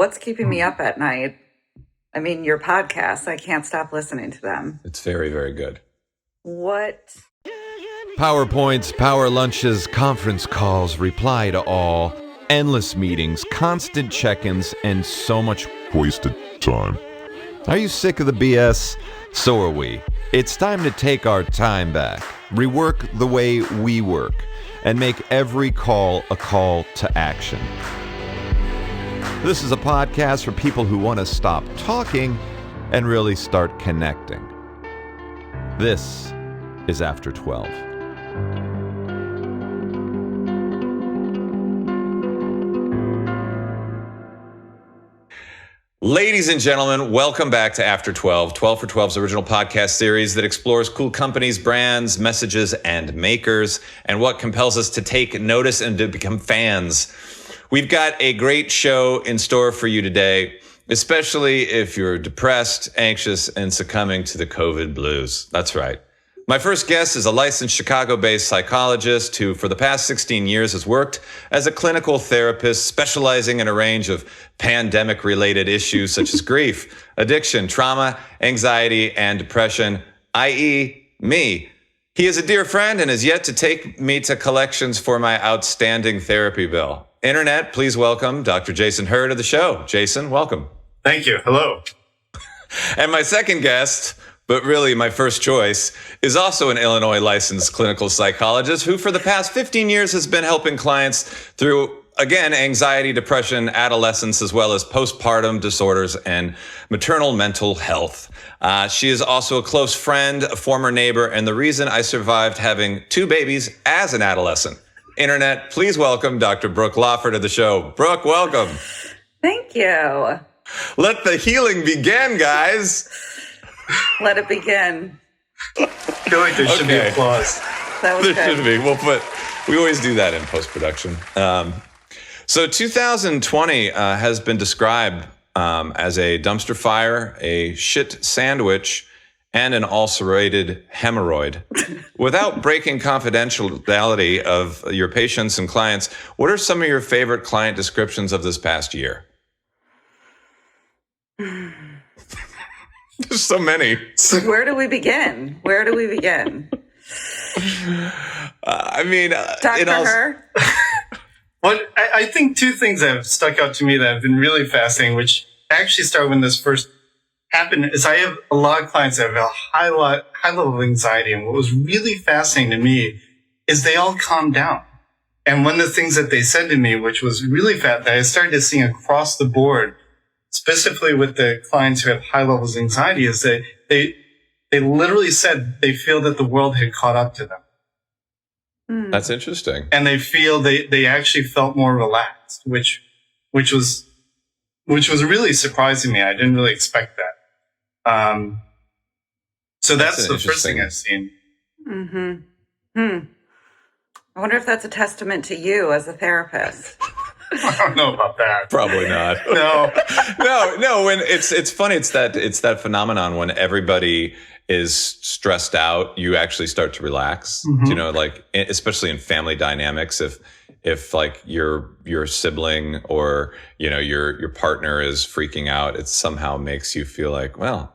What's keeping me up at night? I mean, your podcasts, I can't stop listening to them. It's very, very good. What? PowerPoints, power lunches, conference calls, reply to all, endless meetings, constant check-ins, and so much wasted time. Are you sick of the BS? So are we. It's time to take our time back, rework the way we work, and make every call a call to action. This is a podcast for people who want to stop talking and really start connecting. This is After 12. Ladies and gentlemen, welcome back to After 12, 12 for 12's original podcast series that explores cool companies, brands, messages, and makers, and what compels us to take notice and to become fans. We've got a great show in store for you today, especially if you're depressed, anxious, and succumbing to the COVID blues. That's right. My first guest is a licensed Chicago-based psychologist who, for the past 16 years, has worked as a clinical therapist specializing in a range of pandemic-related issues such as grief, addiction, trauma, anxiety, and depression, i.e., me. He is a dear friend and has yet to take me to collections for my outstanding therapy bill. Internet, please welcome Dr. Jason Herr to the show. Jason, welcome. Thank you. Hello. And my second guest, but really my first choice, is also an Illinois licensed clinical psychologist who for the past 15 years has been helping clients through, again, anxiety, depression, adolescence, as well as postpartum disorders and maternal mental health. She is also a close friend, a former neighbor, and the reason I survived having 2 babies as an adolescent. Internet, please welcome Dr. Brooke Laufer to the show. Brooke, welcome. Thank you. Let the healing begin, guys. Let it begin. I feel like there should be applause. That was There good. should be. We always do that in post-production. So 2020 has been described as a dumpster fire, a shit sandwich, and an ulcerated hemorrhoid. Without breaking confidentiality of your patients and clients, what are some of your favorite client descriptions of this past year? There's so many. Where do we begin? Dr. Herr? Well, I think 2 things that have stuck out to me that have been really fascinating, which actually started when this first happened, is I have a lot of clients that have a high level of anxiety. And what was really fascinating to me is they all calmed down. And one of the things that they said to me, which was really that I started to see across the board, specifically with the clients who have high levels of anxiety, is that they literally said they feel that the world had caught up to them. That's interesting. And they feel they actually felt more relaxed, which was really surprising me. I didn't really expect that. So that's the first thing I've seen. I wonder if that's a testament to you as a therapist. I don't know about that. Probably not. No. No. When it's funny. It's that phenomenon when everybody is stressed out, you actually start to relax. Mm-hmm. You know, like especially in family dynamics, if like your sibling or your partner is freaking out, it somehow makes you feel like, well,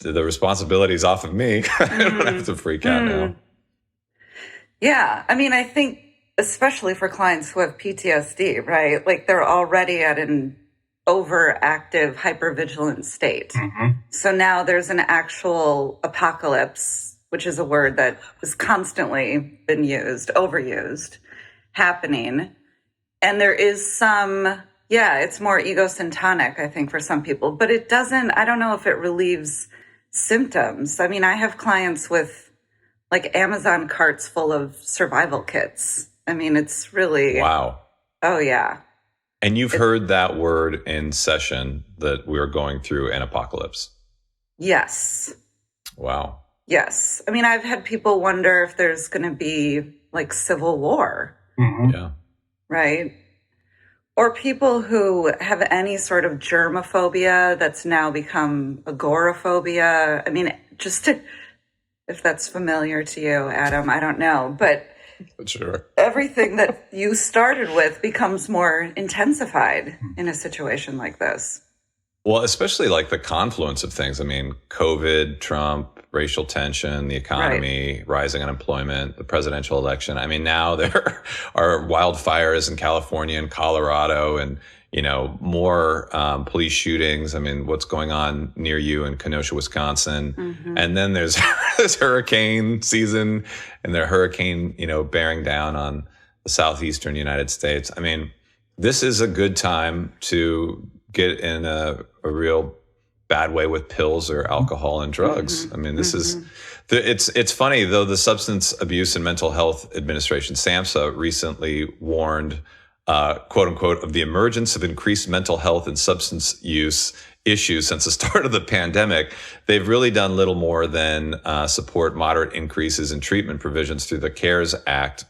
the responsibility is off of me. I don't have to freak out now. Yeah, I mean, I think especially for clients who have PTSD, right? Like they're already at an overactive, hypervigilant state. Mm-hmm. So now there's an actual apocalypse, which is a word that has constantly been overused, happening. And there is some, it's more egocentric, I think, for some people, but it doesn't, I don't know if it relieves symptoms. I mean, I have clients with like Amazon carts full of survival kits. I mean, it's really... Wow. Oh, yeah. And you've heard that word in session that we're going through an apocalypse. Yes. Wow. Yes. I mean, I've had people wonder if there's going to be like civil war. Mm-hmm. Yeah. Right? Or people who have any sort of germophobia that's now become agoraphobia. I mean, if that's familiar to you, Adam, I don't know. But Sure. everything that you started with becomes more intensified in a situation like this. Well, especially like the confluence of things. I mean, COVID, Trump, racial tension, the economy, rising unemployment, the presidential election. I mean, now there are wildfires in California and Colorado and, more police shootings. I mean, what's going on near you in Kenosha, Wisconsin. Mm-hmm. And then there's this hurricane season and the hurricane, bearing down on the southeastern United States. I mean, this is a good time to get in a real bad way with pills or alcohol and drugs. Mm-hmm. I mean, this is, it's funny though, the Substance Abuse and Mental Health Administration, SAMHSA, recently warned, quote unquote, of the emergence of increased mental health and substance use issues since the start of the pandemic. They've really done little more than support moderate increases in treatment provisions through the CARES Act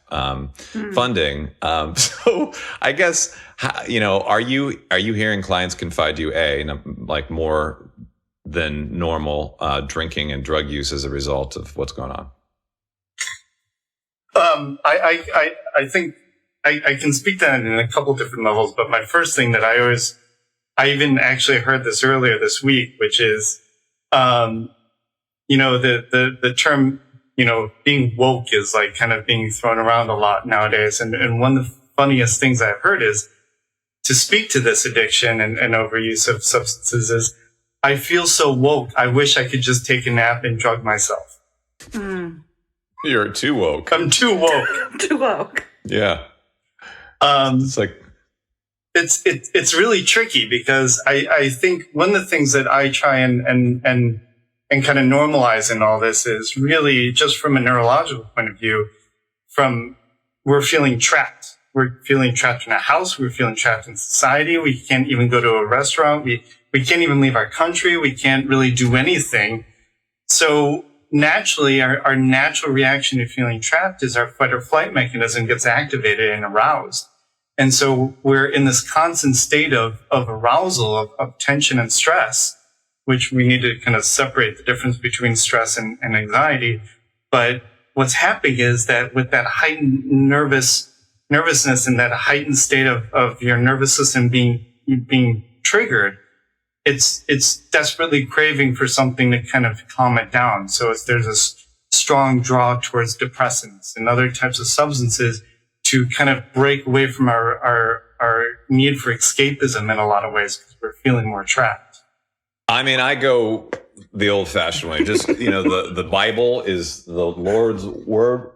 funding. So I guess, are you hearing clients confide to you, like more than normal drinking and drug use as a result of what's going on? I think I can speak to that in a couple different levels, but my first thing that I even actually heard this earlier this week, which is, the term, being woke is like kind of being thrown around a lot nowadays. And one of the funniest things I've heard is to speak to this addiction and overuse of substances is, I feel so woke. I wish I could just take a nap and drug myself. You're too woke. I'm too woke. Too woke. Yeah. It's like, it's really tricky because I think one of the things that I try and kind of normalize in all this is really just from a neurological point of view, we're feeling trapped. We're feeling trapped in a house. We're feeling trapped in society. We can't even go to a restaurant. We can't even leave our country. We can't really do anything. So naturally, our natural reaction to feeling trapped is our fight or flight mechanism gets activated and aroused. And so we're in this constant state of arousal, of tension and stress, which we need to kind of separate the difference between stress and anxiety. But what's happening is that with that heightened nervousness and that heightened state of your nervous system being triggered, it's desperately craving for something to kind of calm it down. So there's a strong draw towards depressants and other types of substances to kind of break away from our need for escapism in a lot of ways because we're feeling more trapped. I mean, I go the old-fashioned way. Just, the Bible is the Lord's word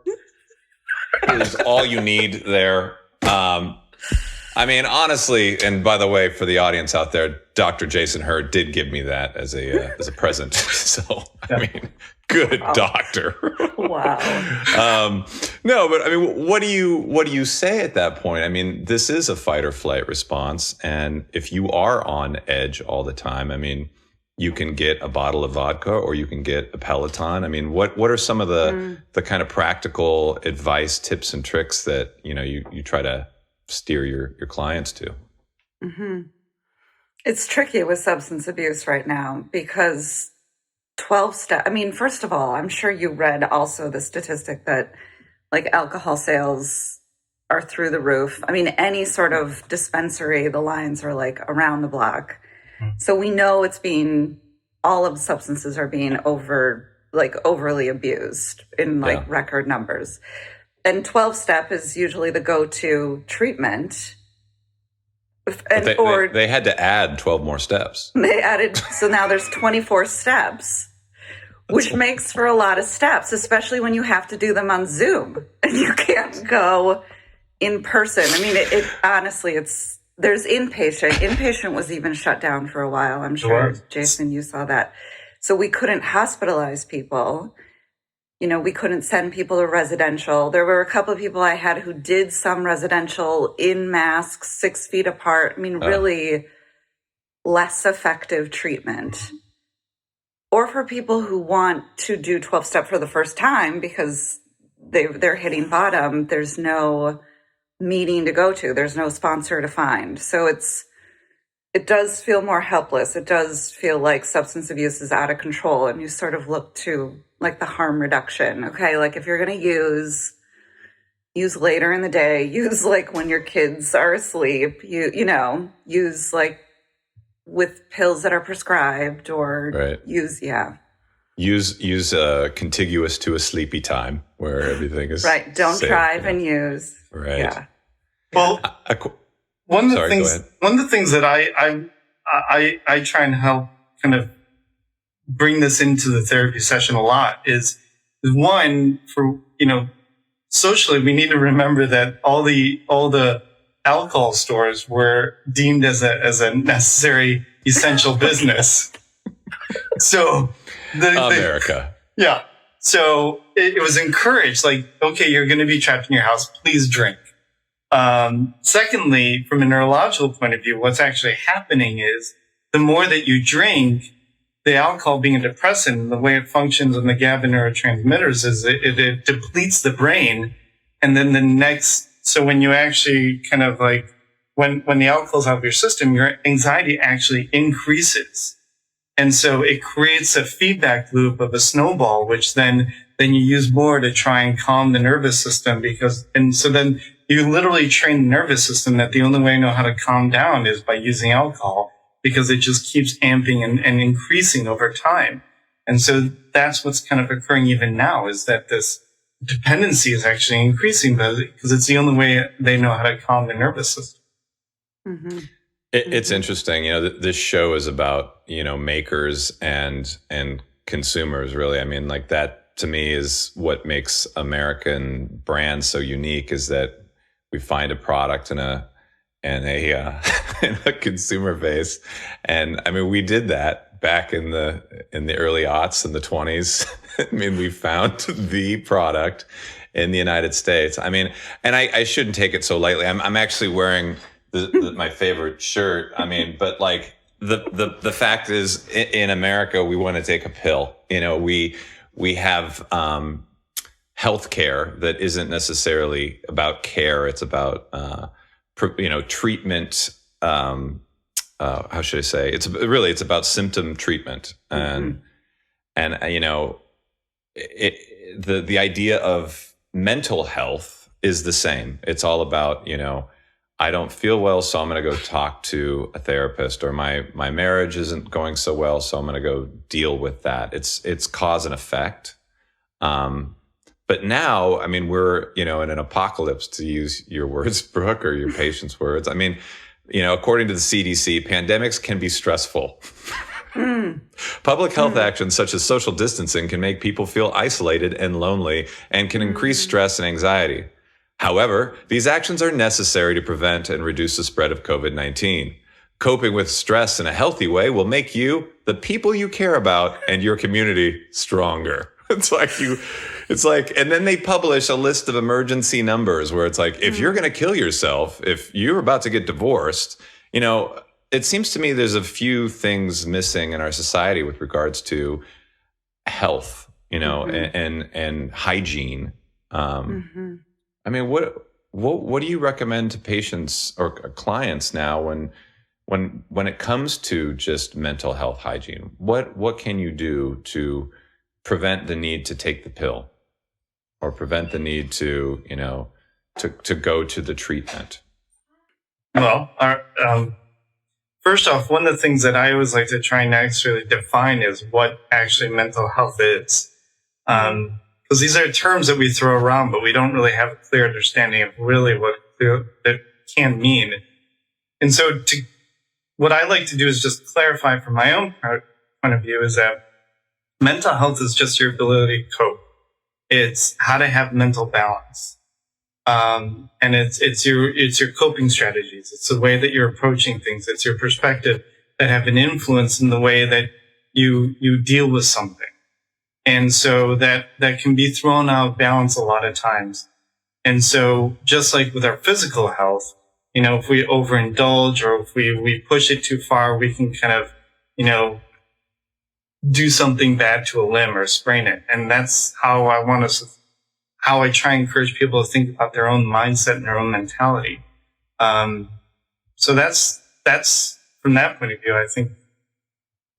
is all you need there. I mean, honestly, and by the way, for the audience out there, Dr. Jason Herr did give me that as a present. So, I mean, good doctor. Wow. No, but I mean, what do you say at that point? I mean, this is a fight or flight response. And if you are on edge all the time, I mean, you can get a bottle of vodka or you can get a Peloton. I mean, what are some of the kind of practical advice, tips and tricks that, you try to steer your clients to? Mm-hmm. It's tricky with substance abuse right now because 12 step. I mean, first of all, I'm sure you read also the statistic that like alcohol sales are through the roof. I mean, any sort of dispensary, the lines are like around the block. So we know all of the substances are being overly abused in record numbers. And 12 step is usually the go-to treatment. And they had to add 12 more steps. They added, so now there's 24 steps, which makes for a lot of steps, especially when you have to do them on Zoom and you can't go in person. I mean, it honestly, there's inpatient. Inpatient was even shut down for a while. I'm sure, Jason, you saw that. So we couldn't hospitalize people. We couldn't send people to residential. There were a couple of people I had who did some residential in masks, 6 feet apart. I mean, really less effective treatment. Or for people who want to do 12-step for the first time because they're hitting bottom, there's no meeting to go to. There's no sponsor to find. So it does feel more helpless. It does feel like substance abuse is out of control and you sort of look to like the harm reduction. Okay, like if you're going to use, use later in the day, use like when your kids are asleep, use like with pills that are prescribed, or use contiguous to a sleepy time where everything is right. Don't safe, drive and use. Right. Yeah. Well, one of the things that I try and help kind of bring this into the therapy session a lot is one, for, socially, we need to remember that all the alcohol stores were deemed as a necessary, essential business. So America. Yeah. So it was encouraged, like, okay, you're going to be trapped in your house. Please drink. Secondly, from a neurological point of view, what's actually happening is the more that you drink, the alcohol being a depressant, the way it functions in the GABA neurotransmitters is it depletes the brain. And then so when you actually kind of like, when the alcohol's out of your system, your anxiety actually increases. And so it creates a feedback loop of a snowball, which then you use more to try and calm the nervous system so then you literally train the nervous system that the only way to know how to calm down is by using alcohol, because it just keeps amping and increasing over time. And so that's what's kind of occurring even now, is that this dependency is actually increasing because it's the only way they know how to calm the nervous system. Mm-hmm. It's interesting. This show is about, makers and consumers, really. I mean, like, that to me is what makes American brands so unique, is that we find a product in a consumer base. And I mean, we did that back in the early aughts, in the 20s. I mean, we found the product in the United States. I mean, and I shouldn't take it so lightly. I'm actually wearing my favorite shirt. I mean, but like the fact is, in America, we want to take a pill. We have healthcare that isn't necessarily about care. It's about treatment. How should I say? It's about symptom treatment, and the idea of mental health is the same. It's all about, I don't feel well, so I'm going to go talk to a therapist, or my marriage isn't going so well, so I'm going to go deal with that. It's cause and effect. But now, I mean, we're, in an apocalypse, to use your words, Brooke, or your patient's words. I mean, according to the CDC, pandemics can be stressful. Public health actions such as social distancing can make people feel isolated and lonely, and can increase stress and anxiety. However, these actions are necessary to prevent and reduce the spread of COVID-19. Coping with stress in a healthy way will make you, the people you care about, and your community stronger. It's like, and then they publish a list of emergency numbers where it's like, if you're going to kill yourself, if you're about to get divorced, it seems to me there's a few things missing in our society with regards to health, and hygiene. I mean, what do you recommend to patients or clients now when it comes to just mental health hygiene? What can you do to prevent the need to take the pill, or prevent the need to go to the treatment? Well, first off, one of the things that I always like to try and actually define is what actually mental health is. Because these are terms that we throw around, but we don't really have a clear understanding of really what it can mean. And so what I like to do is just clarify from my own point of view is that mental health is just your ability to cope. It's how to have mental balance. And it's your coping strategies. It's the way that you're approaching things. It's your perspective that have an influence in the way that you deal with something. And so that can be thrown out of balance a lot of times. And so just like with our physical health, if we overindulge or if we push it too far, we can kind of, do something bad to a limb or sprain it. And that's how I try and encourage people to think about their own mindset and their own mentality. So that's from that point of view, I think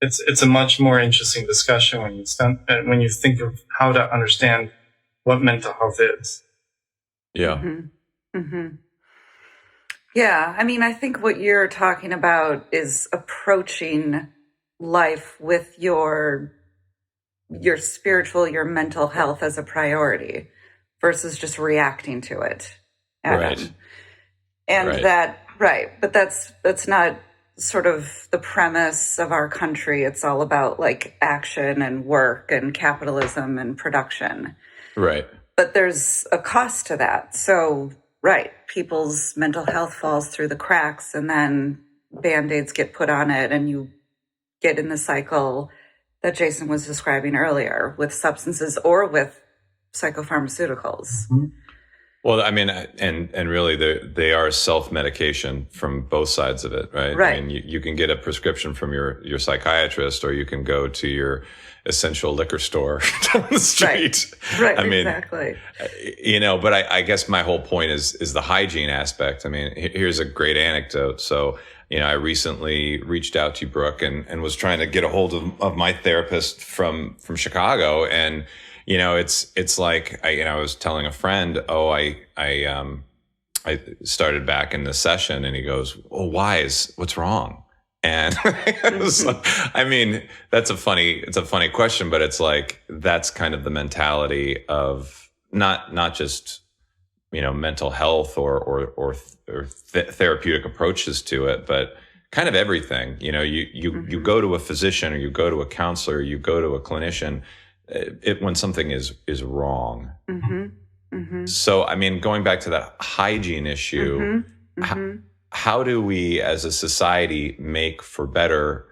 it's a much more interesting discussion when you think of how to understand what mental health is. Yeah. Mm-hmm. Mm-hmm. Yeah. I mean, I think what you're talking about is approaching life with your spiritual, your mental health as a priority versus just reacting to it, Adam. Right. And Right. right. But that's not sort of the premise of our country. It's all about like action and work and capitalism and production. Right. But there's a cost to that. So, right, people's mental health falls through the cracks and then Band-Aids get put on it and you get in the cycle that Jason was describing earlier with substances or with psychopharmaceuticals. Mm-hmm. Well, I mean, and really, they are self-medication from both sides of it, right? Right. I mean, you can get a prescription from your psychiatrist, or you can go to your essential liquor store down the street. Right. I mean, exactly. But I guess my whole point is the hygiene aspect. I mean, here's a great anecdote. So, I recently reached out to Brooke and was trying to get a hold of my therapist from Chicago, and it's like I was telling a friend, I started back in the session, and he goes, "Oh, what's wrong?" And I mean, it's a funny question, but it's like that's kind of the mentality of not just mental health or therapeutic approaches to it, but kind of everything. You go to a physician, or you go to a counselor, or you go to a clinician. When something is wrong. Mm-hmm. Mm-hmm. So, I mean, going back to that hygiene issue, mm-hmm. Mm-hmm. How do we as a society make for better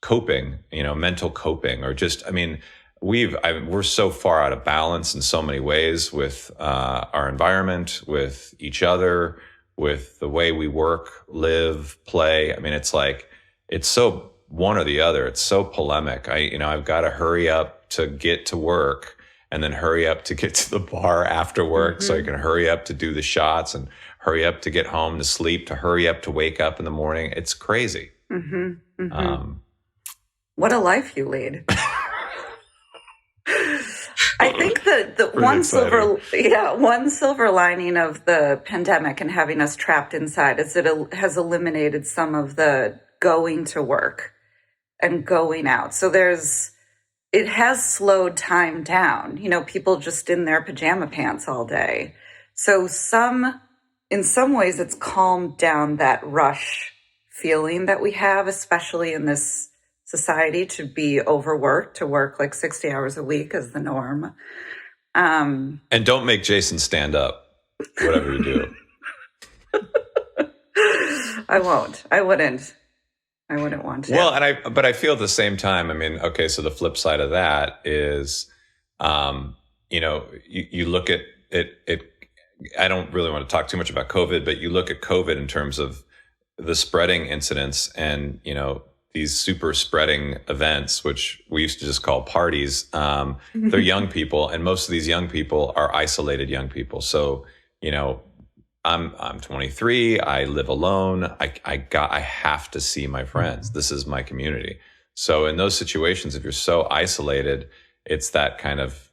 coping, mental coping, or just, I mean, we're so far out of balance in so many ways with our environment, with each other, with the way we work, live, play. I mean, it's like, it's so one or the other. It's so polemic. I've got to hurry up to get to work, and then hurry up to get to the bar after work, so I can hurry up to do the shots, and hurry up to get home to sleep, to hurry up to wake up in the morning. It's crazy. Mm-hmm. Mm-hmm. What a life you lead. I think that the one silver lining of the pandemic and having us trapped inside is that it has eliminated some of the going to work and going out. So it has slowed time down, people just in their pajama pants all day. So in some ways it's calmed down that rush feeling that we have, especially in this society, to be overworked, to work like 60 hours a week is the norm. And don't make Jason stand up, whatever you do. I won't. I wouldn't want to. Well, but I feel at the same time, I mean, okay, so the flip side of that is, you look at it, I don't really want to talk too much about COVID, but you look at COVID in terms of the spreading incidents and, these super spreading events, which we used to just call parties. They're young people, and most of these young people are isolated young people. So, I'm 23. I live alone. I have to see my friends. This is my community. So in those situations, if you're so isolated, it's that kind of,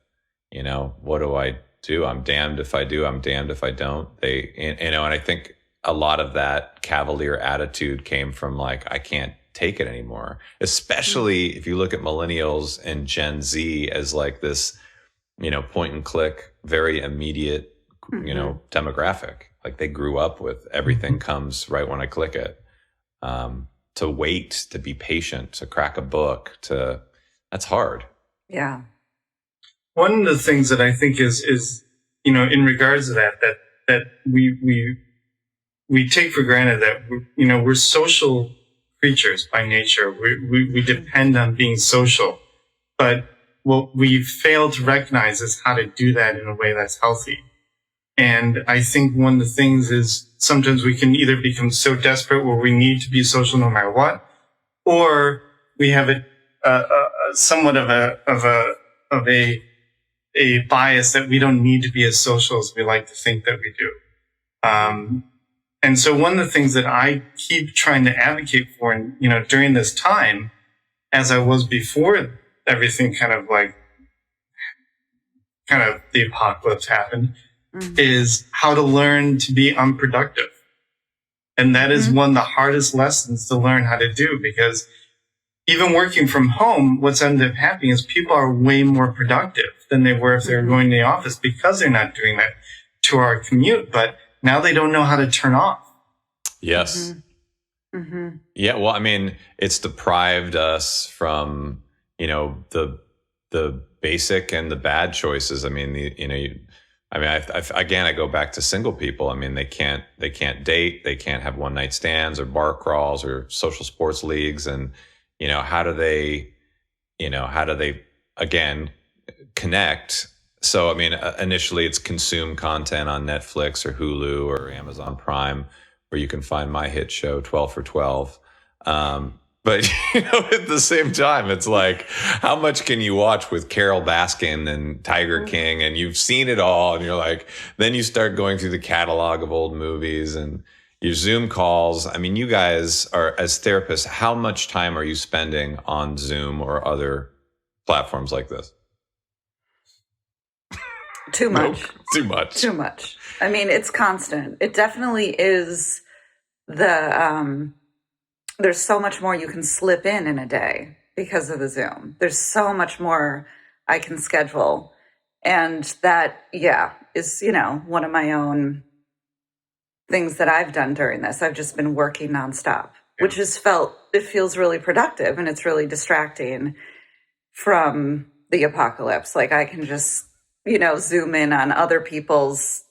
what do I do? I'm damned if I do. I'm damned if I don't. And I think a lot of that cavalier attitude came from like, I can't take it anymore. Especially if you look at millennials and Gen Z as like this, point and click, very immediate, demographic. Like they grew up with everything comes right when I click it. To wait, to be patient, to crack a book, that's hard. Yeah. One of the things that I think is in regards to that we take for granted that we're social creatures by nature. We depend on being social, but what we fail to recognize is how to do that in a way that's healthy. And I think one of the things is sometimes we can either become so desperate where we need to be social no matter what, or we have somewhat of a bias that we don't need to be as social as we like to think that we do. And so one of the things that I keep trying to advocate for, and during this time, as I was before everything kind of like kind of the apocalypse happened, is how to learn to be unproductive. And that is one of the hardest lessons to learn how to do, because even working from home, what's ended up happening is people are way more productive than they were if they were going to the office, because they're not doing that 2-hour commute. But now they don't know how to turn off. Yes. Yeah. Well, I mean, it's deprived us from, the basic and the bad choices. I mean, I go back to single people. I mean, they can't date, they can't have one night stands or bar crawls or social sports leagues. And, how do they again connect? So, I mean, initially it's consume content on Netflix or Hulu or Amazon Prime, where you can find my hit show 12 for 12. But, at the same time, it's like, how much can you watch with Carol Baskin and Tiger King? And you've seen it all. And you're like, then you start going through the catalog of old movies and your Zoom calls. I mean, you guys are, as therapists, how much time are you spending on Zoom or other platforms like this? Too much. Nope. Too much. Too much. I mean, it's constant. It definitely is there's so much more you can slip in a day because of the Zoom. There's so much more I can schedule. And that, is, one of my own things that I've done during this. I've just been working nonstop, which it feels really productive, and it's really distracting from the apocalypse. Like, I can just, zoom in on other people's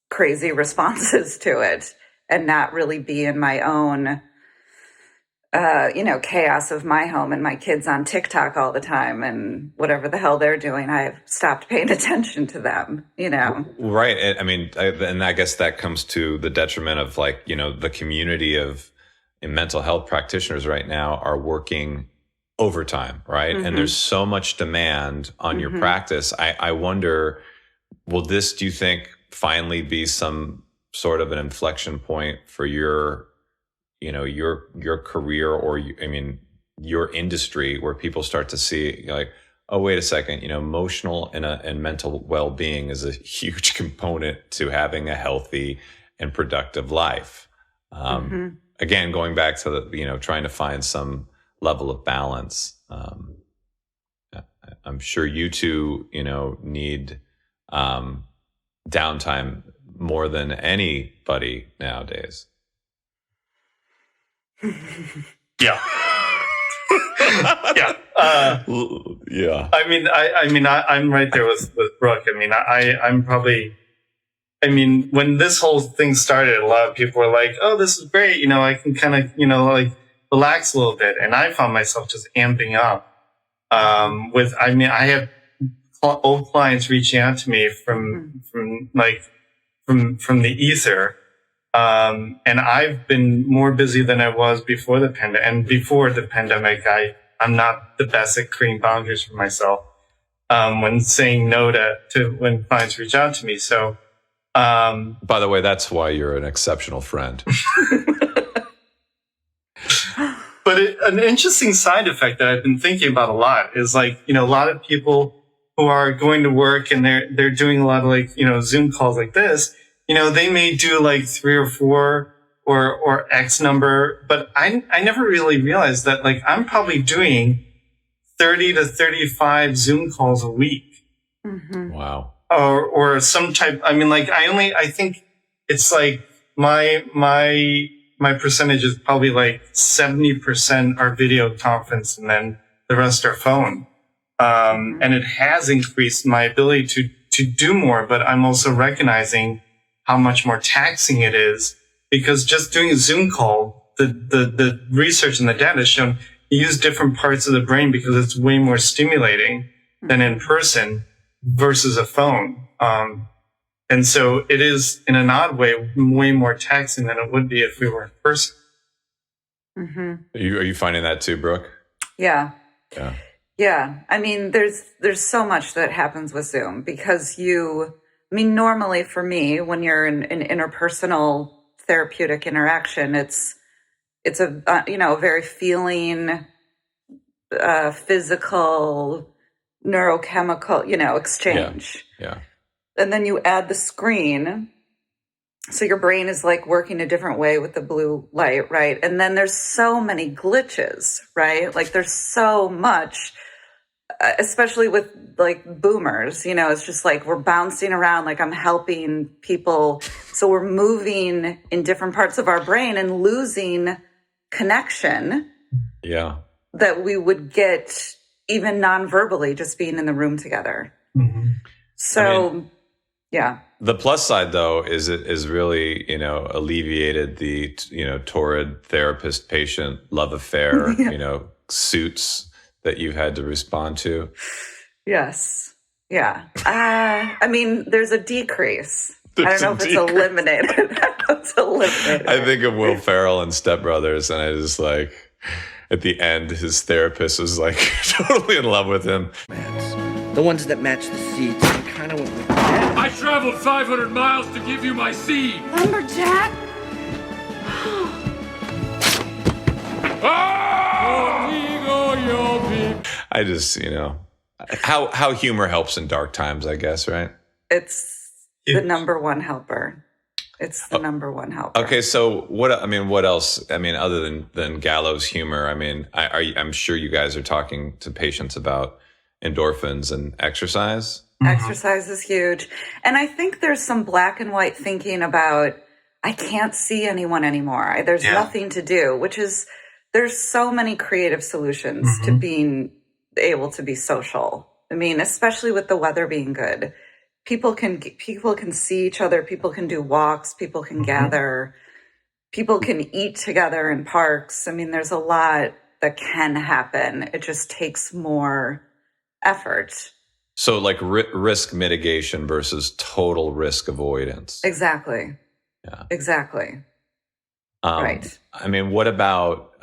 crazy responses to it and not really be in my own chaos of my home and my kids on TikTok all the time and whatever the hell they're doing. I've stopped paying attention to them, Right. I mean, and I guess that comes to the detriment of the community of mental health practitioners right now are working overtime, right? And there's so much demand on your practice. I wonder, will this, do you think, finally be some sort of an inflection point for your career or, your industry, where people start to see like, oh, wait a second, emotional and mental well-being is a huge component to having a healthy and productive life. Again, going back to the, trying to find some level of balance. I'm sure you two, need downtime more than anybody nowadays. Yeah. Yeah. Yeah. I'm right there with Brooke. I'm probably, when this whole thing started, a lot of people were like, oh, this is great. I can kind of, relax a little bit. And I found myself just amping up, I have old clients reaching out to me from the ether. And I've been more busy than I was before the pandemic. And before the pandemic, I'm not the best at creating boundaries for myself, when saying no to when clients reach out to me. So, by the way, that's why you're an exceptional friend. But an interesting side effect that I've been thinking about a lot is a lot of people who are going to work and they're doing a lot of Zoom calls like this. They may do 3 or 4 or X number, but I never really realized that I'm probably doing 30 to 35 Zoom calls a week. Wow. Or some type, I think it's my percentage is probably 70% are video conference and then the rest are phone. And it has increased my ability to do more, but I'm also recognizing how much more taxing it is, because just doing a Zoom call, the research and the data has shown you use different parts of the brain because it's way more stimulating than in person versus a phone. And so it is, in an odd way, way more taxing than it would be if we were in person. Are you finding that too, Brooke? Yeah. There's so much that happens with Zoom because normally for me, when you're in an interpersonal therapeutic interaction, it's a very feeling, physical, neurochemical, exchange. Yeah. And then you add the screen. So your brain is like working a different way with the blue light, right? And then there's so many glitches, right? Like there's so much, especially with like boomers, it's just like we're bouncing around, like I'm helping people. So we're moving in different parts of our brain and losing connection. Yeah. That we would get even non-verbally just being in the room together. Mm-hmm. So, yeah. The plus side, though, is it is really, alleviated the, torrid therapist-patient love affair, suits that you've had to respond to. Yes. Yeah. There's a decrease. I don't know if it's eliminated. I think of Will Ferrell and Step Brothers, and I just like, at the end, his therapist was like totally in love with him. The ones that match the seats. I kind of went with that. I traveled 500 miles to give you my seed. Lumberjack? I just, how humor helps in dark times, I guess, right? It's the number one helper. It's the number one helper. Okay, so what else? Other than gallows humor, I'm sure you guys are talking to patients about endorphins and exercise. Exercise is huge. And I think there's some black and white thinking about, I can't see anyone anymore. There's nothing to do, which is, there's so many creative solutions to being able to be social. Especially with the weather being good. People can see each other. People can do walks. People can gather. People can eat together in parks. There's a lot that can happen. It just takes more effort. So like risk mitigation versus total risk avoidance. Exactly. Yeah. Exactly. Right. What about,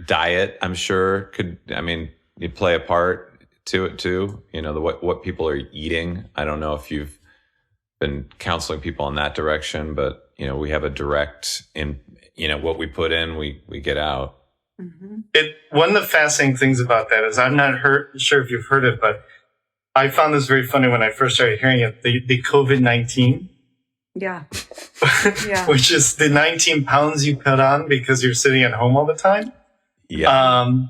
diet, I'm sure could, you play a part to it too. What people are eating. I don't know if you've been counseling people in that direction, but we have a direct what we put in, we get out. Mm-hmm. One of the fascinating things about that is I'm not sure if you've heard it, but I found this very funny when I first started hearing it. The COVID-19, yeah, which is the 19 pounds you put on because you're sitting at home all the time. Yeah, and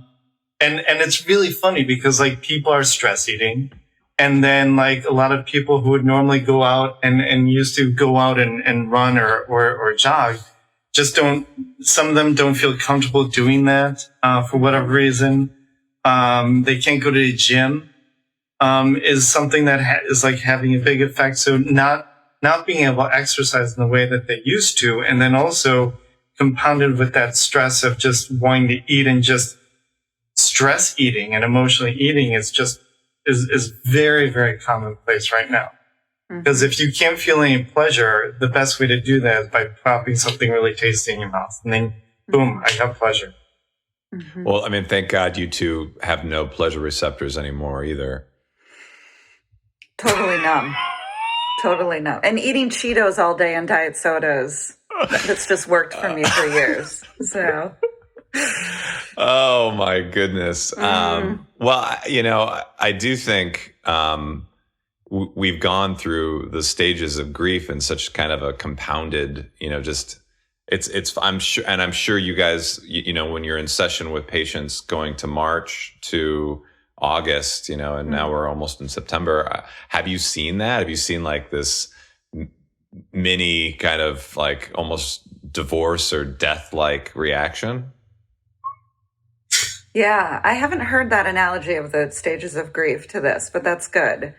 it's really funny because like people are stress eating, and then like a lot of people who would normally go out and used to go out and run or jog. Some of them don't feel comfortable doing that, for whatever reason. They can't go to the gym, is something that is like having a big effect. So not being able to exercise in the way that they used to. And then also compounded with that stress of just wanting to eat, and just stress eating and emotionally eating is very, very commonplace right now. Because if you can't feel any pleasure, the best way to do that is by popping something really tasty in your mouth. And then, boom, I got pleasure. Mm-hmm. Well, thank God you two have no pleasure receptors anymore either. Totally numb. Totally numb. And eating Cheetos all day and diet sodas, that's just worked for me for years. So. Oh, my goodness. Well, I do think... we've gone through the stages of grief in such kind of a compounded, I'm sure you guys, when you're in session with patients going to March to August, and now we're almost in September. Have you seen that? Have you seen like this mini kind of like almost divorce or death-like reaction? Yeah, I haven't heard that analogy of the stages of grief to this, but that's good.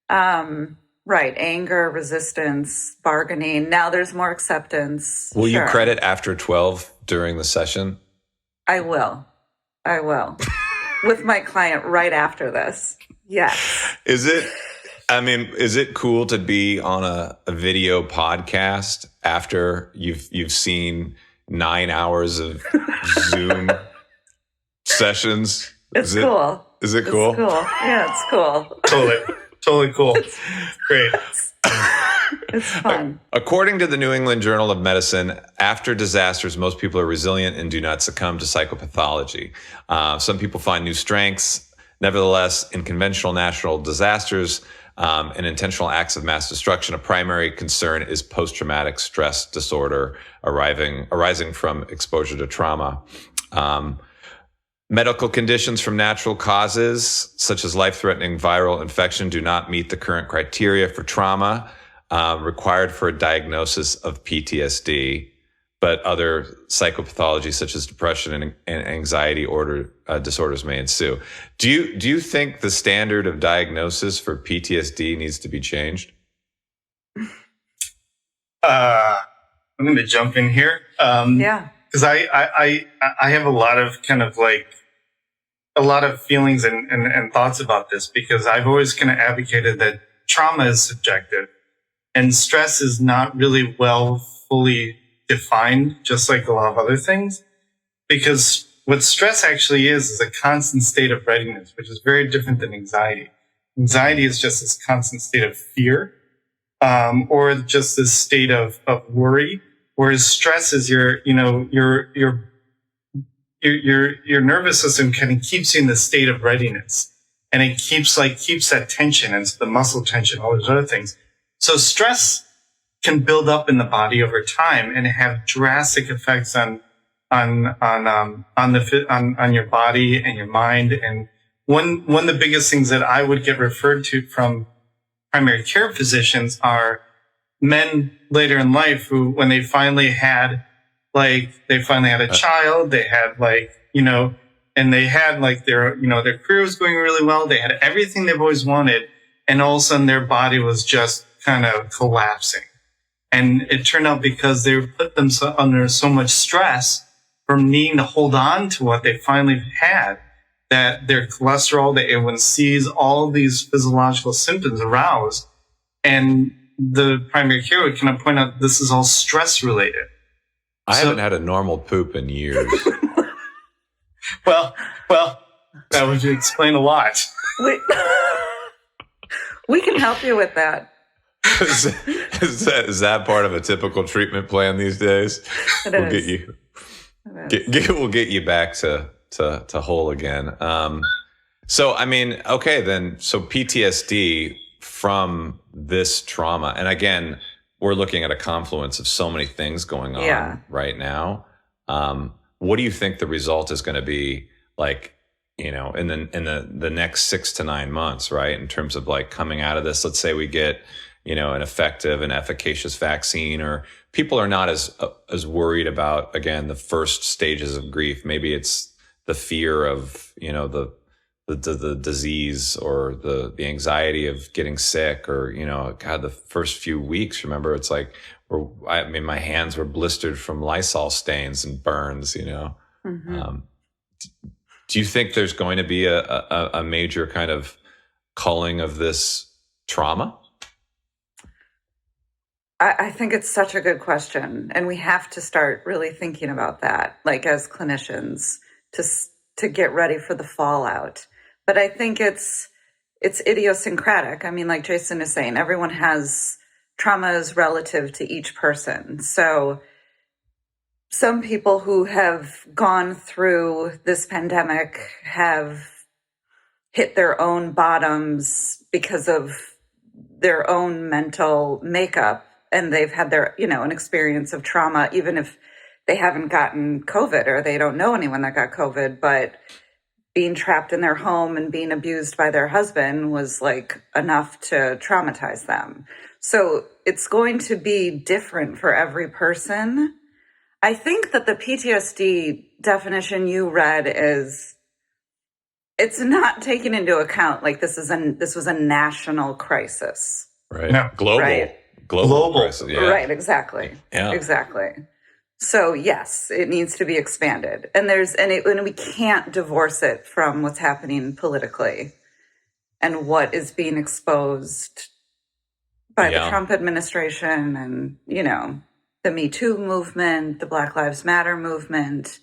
Right. Anger, resistance, bargaining. Now there's more acceptance. Will you credit After12 during the session? I will. With my client right after this. Yes. Is it cool to be on a video podcast after you've seen 9 hours of Zoom sessions? It's cool. Is it cool? It's cool. Yeah, it's cool. Totally cool. Great. It's fun. According to the New England Journal of Medicine, after disasters, most people are resilient and do not succumb to psychopathology. Some people find new strengths. Nevertheless, in conventional natural disasters and intentional acts of mass destruction, a primary concern is post-traumatic stress disorder arising from exposure to trauma. Medical conditions from natural causes, such as life-threatening viral infection, do not meet the current criteria for trauma required for a diagnosis of PTSD, but other psychopathology, such as depression and anxiety disorders, may ensue. Do you think the standard of diagnosis for PTSD needs to be changed? I'm going to jump in here. Because I have a lot of feelings and thoughts about this, because I've always kind of advocated that trauma is subjective and stress is not really fully defined, just like a lot of other things. Because what stress actually is a constant state of readiness, which is very different than anxiety. Anxiety is just this constant state of fear, or just this state of worry. Whereas stress is your nervous system kind of keeps you in the state of readiness, and it keeps that tension, and the muscle tension, all those other things. So stress can build up in the body over time and have drastic effects on your body and your mind. And one of the biggest things that I would get referred to from primary care physicians are men later in life who, when they finally had a child, they had and they had their career was going really well. They had everything they've always wanted. And all of a sudden their body was just kind of collapsing. And it turned out because they put themselves under so much stress from needing to hold on to what they finally had, that their cholesterol, the A1Cs, all these physiological symptoms aroused. And the primary care would kind of point out this is all stress related. I haven't had a normal poop in years. Well, that would explain a lot. We can help you with that. Is that part of a typical treatment plan these days? We'll get you back to whole again. So PTSD from this trauma, and again, we're looking at a confluence of so many things going on right now. What do you think the result is going to be like, in the next 6 to 9 months, right? In terms of like coming out of this, let's say we get, an effective and efficacious vaccine, or people are not as worried about, again, the first stages of grief. Maybe it's the fear of, the disease, or the anxiety of getting sick, or, the first few weeks, remember, it's like, my hands were blistered from Lysol stains and burns, Mm-hmm. Do you think there's going to be a major kind of culling of this trauma? I think it's such a good question. And we have to start really thinking about that, like as clinicians, to get ready for the fallout. But I think it's idiosyncratic. I mean, like Jason is saying, everyone has traumas relative to each person. So some people who have gone through this pandemic have hit their own bottoms because of their own mental makeup, and they've had an experience of trauma, even if they haven't gotten COVID or they don't know anyone that got COVID, but being trapped in their home and being abused by their husband was like enough to traumatize them. So it's going to be different for every person. I think that the PTSD definition you read it's not taken into account like this was a national crisis. Right. No. Global crisis. Yeah. Right, exactly. Yeah. Exactly. So yes, it needs to be expanded. And we can't divorce it from what's happening politically and what is being exposed by the Trump administration and, the Me Too movement, the Black Lives Matter movement.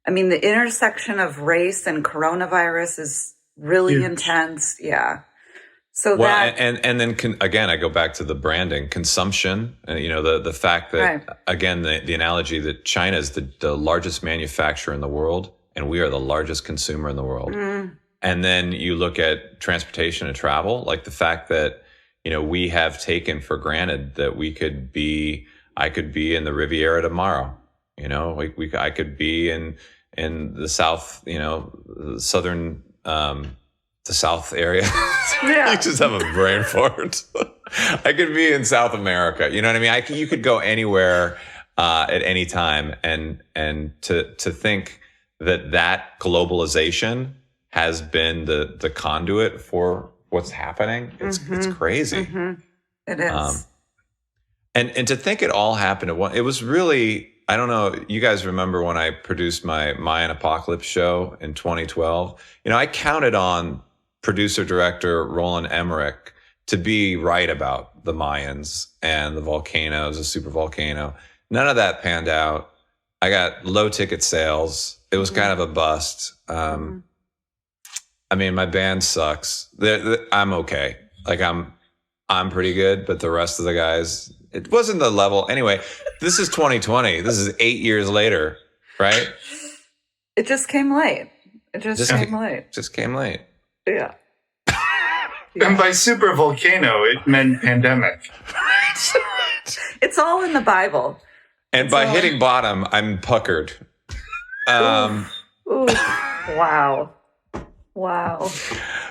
I mean, the intersection of race and coronavirus is really intense. Yeah. So and then again, I go back to the branding, consumption, and the fact that again, the analogy that China is the largest manufacturer in the world, and we are the largest consumer in the world. And then you look at transportation and travel, like the fact that, we have taken for granted that I could be in the Riviera tomorrow. I could be in the South, southern, the South area. Yeah. You just have a brain fart. I could be in South America. You know what I mean? You could go anywhere at any time, and to think that globalization has been the conduit for what's happening. It's crazy. Mm-hmm. It is. And to think it all happened at once. It was really, I don't know, you guys remember when I produced my Mayan Apocalypse show in 2012? I counted on producer-director Roland Emmerich to be right about the Mayans and the volcanoes, the super volcano. None of that panned out. I got low ticket sales. It was kind of a bust. I mean, my band sucks. I'm okay. Like I'm pretty good, but the rest of the guys, it wasn't the level. Anyway, this is 2020. This is 8 years later, right? It just came late. Just came late. Yeah. And by super volcano, it meant pandemic. It's all in the Bible. And by hitting bottom, I'm puckered. Ooh. Wow.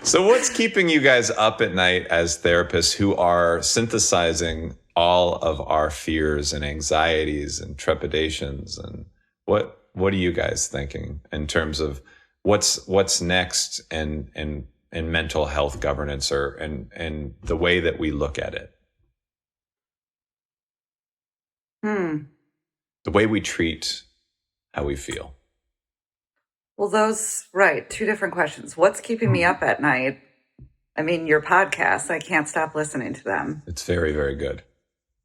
So what's keeping you guys up at night as therapists who are synthesizing all of our fears and anxieties and trepidations? And what are you guys thinking in terms of what's next in mental health governance and the way that we look at it? The way we treat how we feel. Well, two different questions. What's keeping me up at night? I mean, your podcasts, I can't stop listening to them. It's very, very good.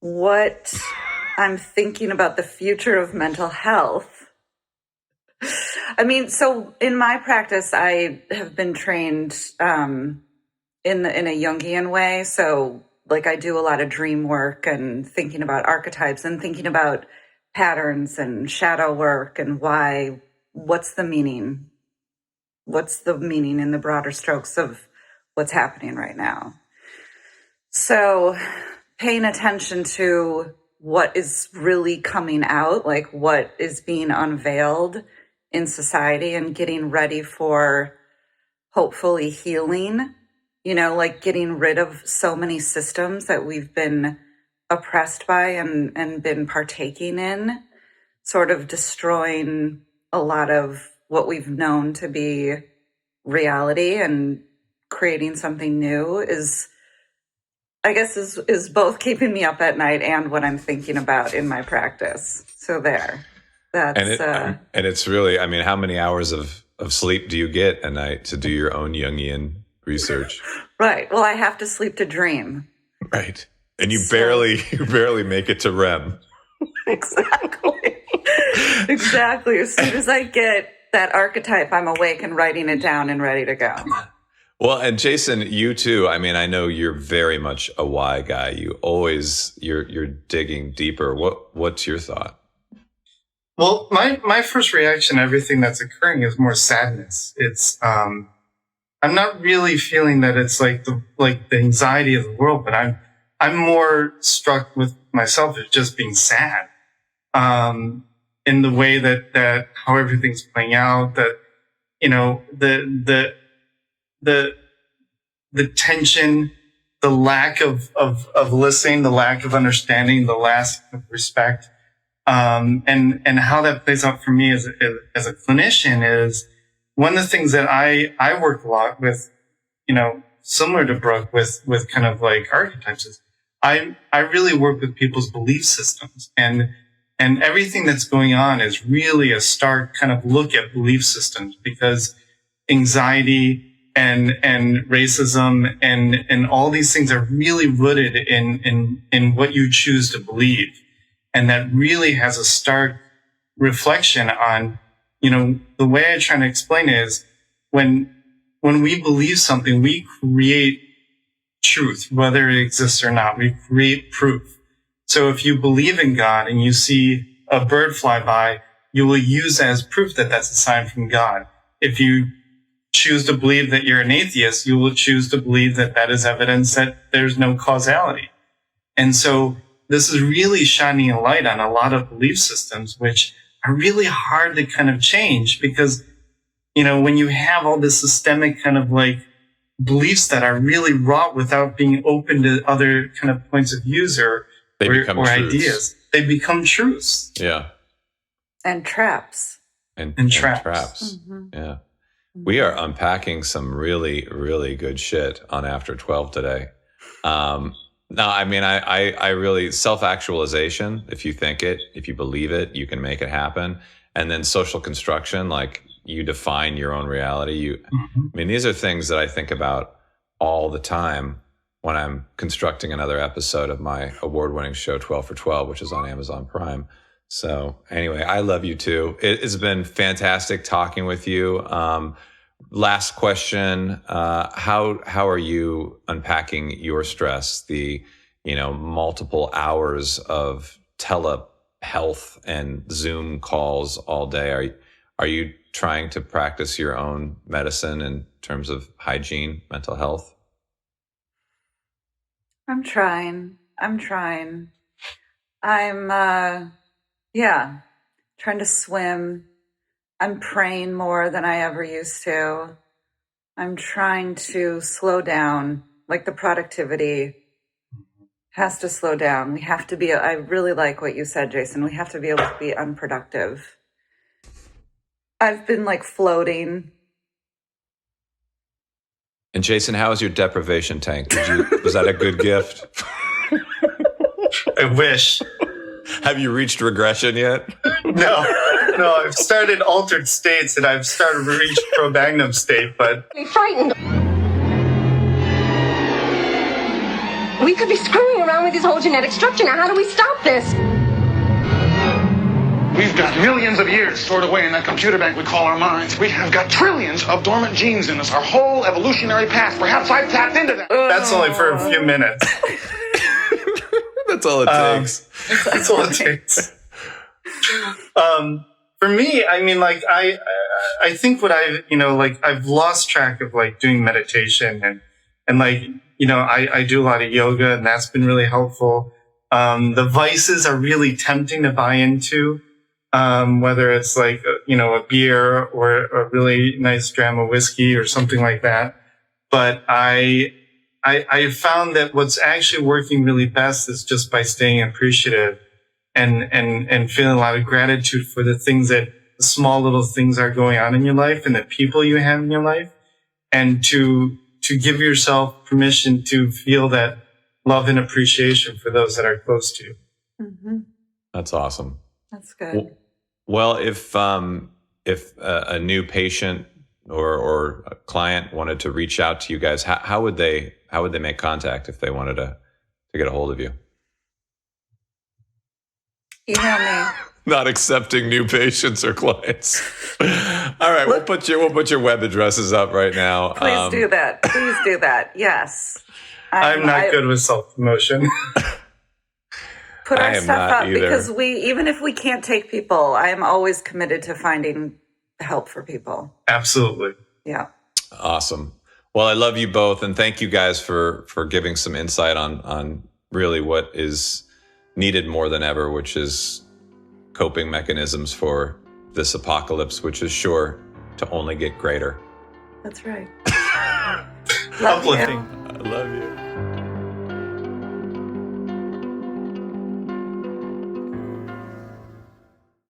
What I'm thinking about the future of mental health. I mean, so in my practice, I have been trained in a Jungian way. So like I do a lot of dream work and thinking about archetypes and thinking about patterns and shadow work and what's the meaning? What's the meaning in the broader strokes of what's happening right now? So paying attention to what is really coming out, like what is being unveiled in society and getting ready for hopefully healing, like getting rid of so many systems that we've been oppressed by and been partaking in, sort of destroying a lot of what we've known to be reality and creating something new is both keeping me up at night and what I'm thinking about in my practice. So and it's really, I mean, how many hours of sleep do you get a night to do your own Jungian research? Right. Well, I have to sleep to dream. Right. And you barely make it to REM. Exactly. As soon as I get that archetype, I'm awake and writing it down and ready to go. Well, and Jason, you too. I mean, I know you're very much a why guy. You're digging deeper. What's your thought? Well, my first reaction to everything that's occurring is more sadness. It's I'm not really feeling that it's like the anxiety of the world, but I'm more struck with myself as just being sad. In the way that how everything's playing out, that, the tension, the lack of listening, the lack of understanding, the lack of respect, and how that plays out for me as a clinician is one of the things that I work a lot with, similar to Brooke with kind of like archetypes is I really work with people's belief systems and everything that's going on is really a stark kind of look at belief systems, because anxiety and racism and all these things are really rooted in what you choose to believe. And that really has a stark reflection on, the way I try to explain it is when we believe something, we create truth, whether it exists or not. We create proof. So if you believe in God and you see a bird fly by, you will use that as proof that that's a sign from God. If you choose to believe that you're an atheist, you will choose to believe that that is evidence that there's no causality. And so this is really shining a light on a lot of belief systems, which are really hard to kind of change because, when you have all this systemic kind of like beliefs that are really wrought without being open to other kind of points of views or ideas, they become truths. Yeah. And traps. And traps. Mm-hmm. Yeah. We are unpacking some really, really good shit on After 12 today. No, I mean, I really, self-actualization, if you think it, if you believe it, you can make it happen. And then social construction, like you define your own reality. I mean, these are things that I think about all the time when I'm constructing another episode of my award-winning show, 12 for 12, which is on Amazon Prime. So anyway, I love you too. It's been fantastic talking with you. Last question. How are you unpacking your stress? The, multiple hours of telehealth and Zoom calls all day. Are you trying to practice your own medicine in terms of hygiene, mental health? I'm trying. I'm trying to swim. I'm praying more than I ever used to. I'm trying to slow down, like the productivity has to slow down. We have to be, I really like what you said, Jason. We have to be able to be unproductive. I've been like floating. And Jason, how is your deprivation tank? Was that a good gift? I wish. Have you reached regression yet? No, I've started altered states and I've started to reach probagnum state, but... I'm frightened. We could be screwing around with this whole genetic structure. Now, how do we stop this? We've got millions of years stored away in that computer bank we call our minds. We have got trillions of dormant genes in us, our whole evolutionary past. Perhaps I've tapped into that. That's only for a few minutes. That's all it takes. That's all it takes. For me, I mean, like, I think what I've lost track of like doing meditation and like, I do a lot of yoga and that's been really helpful. The vices are really tempting to buy into, whether it's like, a beer or a really nice dram of whiskey or something like that. But I found that what's actually working really best is just by staying appreciative and feeling a lot of gratitude for the things the small little things are going on in your life and the people you have in your life, and to give yourself permission to feel that love and appreciation for those that are close to you. Mm-hmm. That's awesome. That's good. Well, if a new patient or a client wanted to reach out to you guys, how would they make contact if they wanted to get a hold of you? Email me. Not accepting new patients or clients. All right, we'll put your web addresses up right now. Please do that. Please do that. Yes. I'm not good with self-promotion. Put our stuff up either. Because even if we can't take people, I am always committed to finding help for people. Absolutely. Yeah. Awesome. Well, I love you both, and thank you guys for giving some insight on really what is needed more than ever, which is coping mechanisms for this apocalypse, which is sure to only get greater. That's right. Uplifting. I love you.